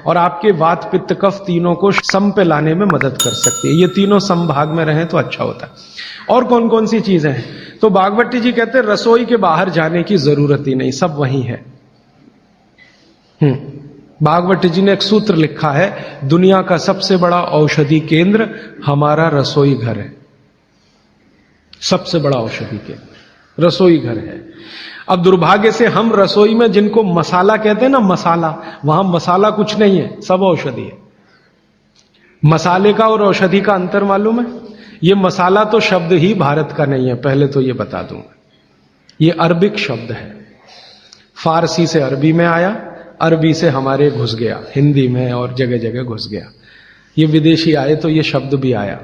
और आपके वात पित्त कफ तीनों को सम पे लाने में मदद कर सकती है। ये तीनों समभाग में रहें तो अच्छा होता है। और कौन कौन सी चीजें हैं? तो बागवती जी कहते हैं रसोई के बाहर जाने की जरूरत ही नहीं, सब वहीं है। भागवती जी ने एक सूत्र लिखा है, दुनिया का सबसे बड़ा औषधि केंद्र हमारा रसोई घर है। सबसे बड़ा औषधि केंद्र रसोई घर है। अब दुर्भाग्य से हम रसोई में जिनको मसाला कहते हैं ना, मसाला, वहां मसाला कुछ नहीं है, सब औषधि है। मसाले का और औषधि का अंतर मालूम है? ये मसाला तो शब्द ही भारत का नहीं है, पहले तो ये बता दूंगा। ये अरबिक शब्द है, फारसी से अरबी में आया, अरबी से हमारे घुस गया, हिंदी में और जगह जगह घुस गया। ये विदेशी आए तो ये शब्द भी आया।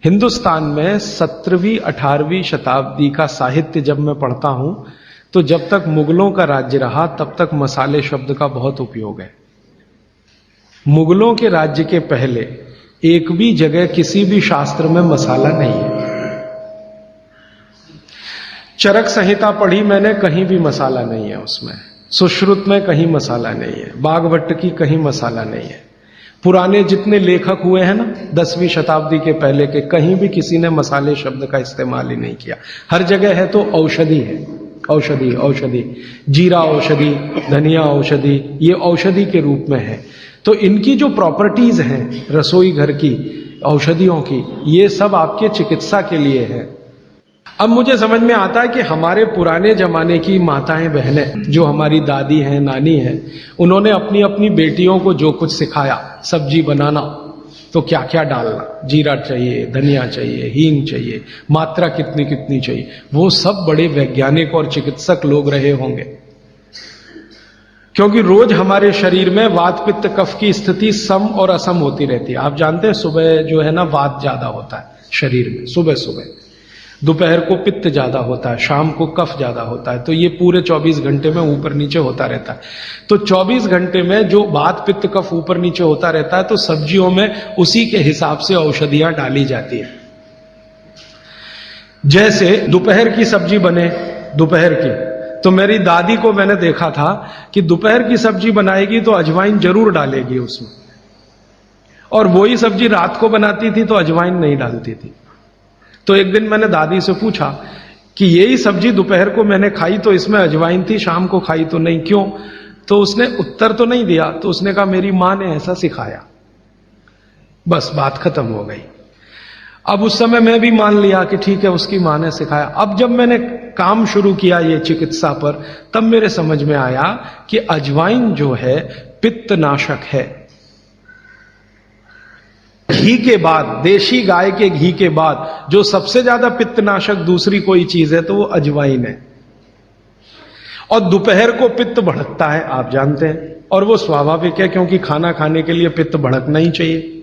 हिंदुस्तान में 17वीं 18वीं शताब्दी का साहित्य जब मैं पढ़ता हूं तो जब तक मुगलों का राज्य रहा तब तक मसाले शब्द का बहुत उपयोग है। मुगलों के राज्य के पहले एक भी जगह किसी भी शास्त्र में मसाला नहीं है। चरक संहिता पढ़ी मैंने, कहीं भी मसाला नहीं है उसमें। सुश्रुत में कहीं मसाला नहीं है, बागवट की कहीं मसाला नहीं है। पुराने जितने लेखक हुए हैं ना 10वीं शताब्दी के पहले के, कहीं भी किसी ने मसाले शब्द का इस्तेमाल ही नहीं किया। हर जगह है तो औषधि है, औषधि औषधि, जीरा औषधि, धनिया औषधि, ये औषधि के रूप में है। तो इनकी जो प्रॉपर्टीज हैं रसोई घर की, औषधियों की, ये सब आपके चिकित्सा के लिए है। अब मुझे समझ में आता है कि हमारे पुराने जमाने की माताएं बहनें, जो हमारी दादी हैं, नानी हैं, उन्होंने अपनी अपनी बेटियों को जो कुछ सिखाया, सब्जी बनाना तो क्या क्या डालना, जीरा चाहिए, धनिया चाहिए, हींग चाहिए, मात्रा कितनी कितनी चाहिए, वो सब बड़े वैज्ञानिक और चिकित्सक लोग रहे होंगे। क्योंकि रोज हमारे शरीर में वात पित्त कफ की स्थिति सम और असम होती रहती है। आप जानते हैं सुबह जो है ना वात ज्यादा होता है शरीर में, सुबह सुबह, दोपहर को पित्त ज्यादा होता है, शाम को कफ ज्यादा होता है। तो ये पूरे 24 घंटे में ऊपर नीचे होता रहता है। तो 24 घंटे में जो वात पित्त कफ ऊपर नीचे होता रहता है, तो सब्जियों में उसी के हिसाब से औषधियां डाली जाती है। जैसे दोपहर की सब्जी बने, दोपहर की, तो मेरी दादी को मैंने देखा था कि दोपहर की सब्जी बनाएगी तो अजवाइन जरूर डालेगी उसमें, और वही सब्जी रात को बनाती थी तो अजवाइन नहीं डालती थी। तो एक दिन मैंने दादी से पूछा कि यही सब्जी दोपहर को मैंने खाई तो इसमें अजवाइन थी, शाम को खाई तो नहीं, क्यों? तो उसने उत्तर तो नहीं दिया। तो उसने कहा मेरी मां ने ऐसा सिखाया। बस बात खत्म हो गई। अब उस समय मैं भी मान लिया कि ठीक है, उसकी मां ने सिखाया। अब जब मैंने काम शुरू किया ये चिकित्सा पर, तब मेरे समझ में आया कि अजवाइन जो है पित्तनाशक है। घी के बाद, देशी गाय के घी के बाद जो सबसे ज्यादा पित्तनाशक दूसरी कोई चीज है तो वो अजवाइन है। और दोपहर को पित्त भड़कता है, आप जानते हैं, और वो स्वाभाविक है क्योंकि खाना खाने के लिए पित्त भड़कना ही चाहिए।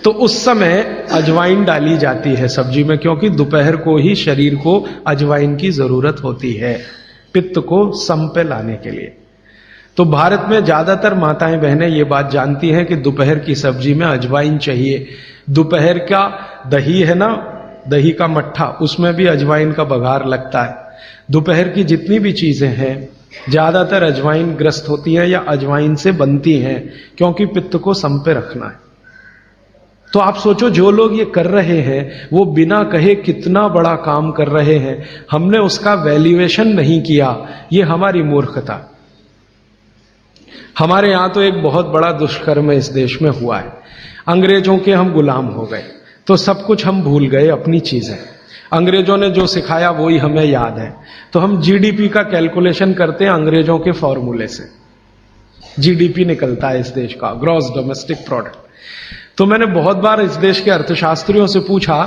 तो उस समय अजवाइन डाली जाती है सब्जी में, क्योंकि दोपहर को ही शरीर को अजवाइन की जरूरत होती है पित्त को सम पे लाने के लिए। तो भारत में ज्यादातर माताएं बहनें ये बात जानती हैं कि दोपहर की सब्जी में अजवाइन चाहिए। दोपहर का दही है ना, दही का मट्ठा, उसमें भी अजवाइन का बघार लगता है। दोपहर की जितनी भी चीजें हैं ज्यादातर अजवाइन ग्रस्त होती हैं या अजवाइन से बनती हैं, क्योंकि पित्त को सम पे रखना है। तो आप सोचो, जो लोग ये कर रहे हैं वो बिना कहे कितना बड़ा काम कर रहे हैं। हमने उसका वैल्यूएशन नहीं किया, ये हमारी मूर्खता। हमारे यहां तो एक बहुत बड़ा दुष्कर्म इस देश में हुआ है। अंग्रेजों के हम गुलाम हो गए तो सब कुछ हम भूल गए, अपनी चीजें। अंग्रेजों ने जो सिखाया वही हमें याद है। तो हम जीडीपी का कैलकुलेशन करते हैं अंग्रेजों के फॉर्मूले से। जीडीपी निकलता है इस देश का, ग्रॉस डोमेस्टिक प्रोडक्ट। तो मैंने बहुत बार इस देश के अर्थशास्त्रियों से पूछा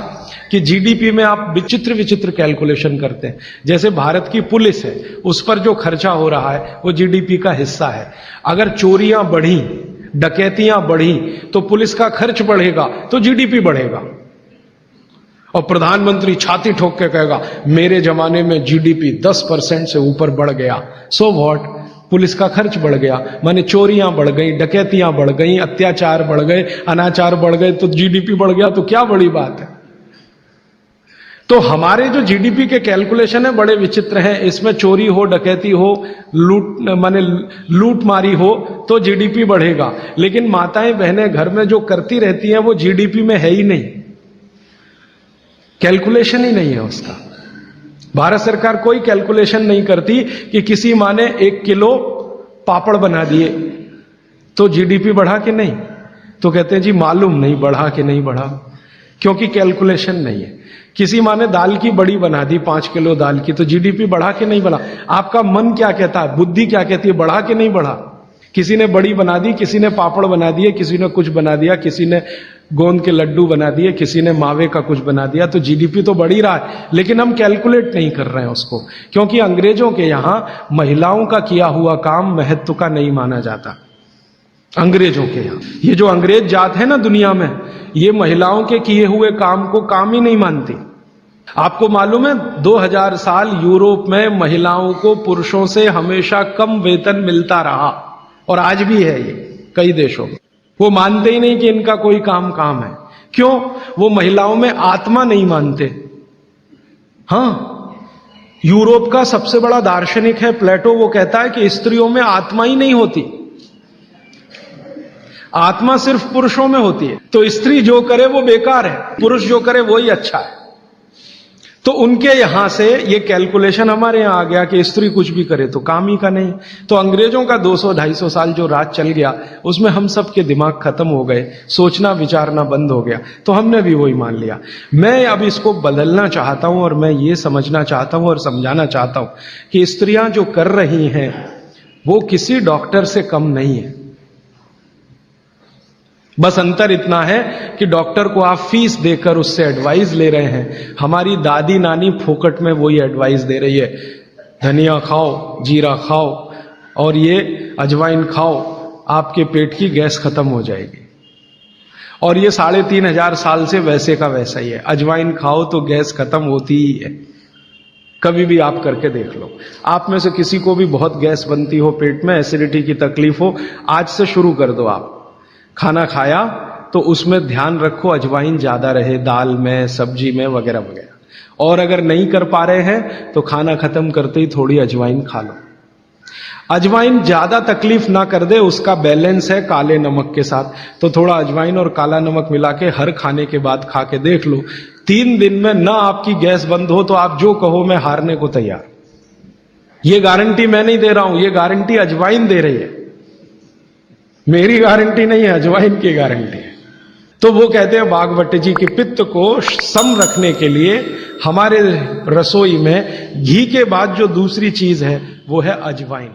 कि जीडीपी में आप विचित्र विचित्र कैलकुलेशन करते हैं। जैसे भारत की पुलिस है, उस पर जो खर्चा हो रहा है वो जीडीपी का हिस्सा है। अगर चोरियां बढ़ी, डकैतियां बढ़ी तो पुलिस का खर्च बढ़ेगा तो जीडीपी बढ़ेगा। और प्रधानमंत्री छाती ठोक के कहेगा मेरे जमाने में जीडीपी 10% से ऊपर बढ़ गया। सो व्हाट, पुलिस का खर्च बढ़ गया, माने चोरियां बढ़ गई, डकैतियां बढ़ गई, अत्याचार बढ़ गए, अनाचार बढ़ गए, तो जीडीपी बढ़ गया, तो क्या बड़ी बात है। तो हमारे जो जीडीपी के कैलकुलेशन है बड़े विचित्र हैं। इसमें चोरी हो, डकैती हो, लूट मारी हो तो जीडीपी बढ़ेगा, लेकिन माताएं बहनें घर में जो करती रहती हैं वो जीडीपी में है ही नहीं, कैलकुलेशन ही नहीं है उसका। भारत सरकार कोई कैलकुलेशन नहीं करती कि किसी माँ ने 1 किलो पापड़ बना दिए तो जीडीपी बढ़ा कि नहीं, तो कहते हैं जी मालूम नहीं बढ़ा कि नहीं बढ़ा, क्योंकि कैलकुलेशन नहीं है। किसी माँ ने दाल की बड़ी बना दी 5 किलो दाल की, तो जीडीपी बढ़ा कि नहीं बढ़ा। आपका मन क्या कहता है, बुद्धि क्या कहती है, बढ़ा कि नहीं बढ़ा। किसी ने बड़ी बना दी, किसी ने पापड़ बना दिए, किसी ने कुछ बना दिया, किसी ने गोंद के लड्डू बना दिए, किसी ने मावे का कुछ बना दिया, तो जीडीपी तो बढ़ ही रहा है, लेकिन हम कैलकुलेट नहीं कर रहे हैं उसको, क्योंकि अंग्रेजों के यहां महिलाओं का किया हुआ काम महत्व का नहीं माना जाता। अंग्रेजों के यहां ये जो अंग्रेज जात है ना दुनिया में, ये महिलाओं के किए हुए काम को काम ही नहीं मानती। आपको मालूम है 2000 साल यूरोप में महिलाओं को पुरुषों से हमेशा कम वेतन मिलता रहा, और आज भी है ये कई देशों में। वो मानते ही नहीं कि इनका कोई काम है। क्यों? वो महिलाओं में आत्मा नहीं मानते। हां, यूरोप का सबसे बड़ा दार्शनिक है प्लेटो, वो कहता है कि स्त्रियों में आत्मा ही नहीं होती, आत्मा सिर्फ पुरुषों में होती है। तो स्त्री जो करे वो बेकार है, पुरुष जो करे वो ही अच्छा है। तो उनके यहां से ये कैलकुलेशन हमारे यहां आ गया कि स्त्री कुछ भी करे तो काम ही का नहीं। तो अंग्रेजों का 200-250 साल जो राज चल गया उसमें हम सब के दिमाग खत्म हो गए, सोचना विचारना बंद हो गया, तो हमने भी वही मान लिया। मैं अब इसको बदलना चाहता हूं और मैं ये समझना चाहता हूं और समझाना चाहता हूं कि स्त्रियां जो कर रही हैं वो किसी डॉक्टर से कम नहीं है। बस अंतर इतना है कि डॉक्टर को आप फीस देकर उससे एडवाइस ले रहे हैं, हमारी दादी नानी फोकट में वही एडवाइस दे रही है, धनिया खाओ, जीरा खाओ और ये अजवाइन खाओ, आपके पेट की गैस खत्म हो जाएगी। और ये 3500 साल से वैसे का वैसा ही है, अजवाइन खाओ तो गैस खत्म होती ही है। कभी भी आप करके देख लो। आप में से किसी को भी बहुत गैस बनती हो, पेट में एसिडिटी की तकलीफ हो, आज से शुरू कर दो। आप खाना खाया तो उसमें ध्यान रखो अजवाइन ज्यादा रहे, दाल में, सब्जी में, वगैरह वगैरह। और अगर नहीं कर पा रहे हैं तो खाना खत्म करते ही थोड़ी अजवाइन खा लो। अजवाइन ज्यादा तकलीफ ना कर दे, उसका बैलेंस है काले नमक के साथ, तो थोड़ा अजवाइन और काला नमक मिला के हर खाने के बाद खा के देख लो। 3 दिन में ना आपकी गैस बंद हो तो आप जो कहो मैं हारने को तैयार। ये गारंटी मैं नहीं दे रहा हूं, ये गारंटी अजवाइन दे रही है, मेरी गारंटी नहीं है, अजवाइन की गारंटी है। तो वो कहते हैं बागवट जी कि पित्त को सम रखने के लिए हमारे रसोई में घी के बाद जो दूसरी चीज है वो है अजवाइन।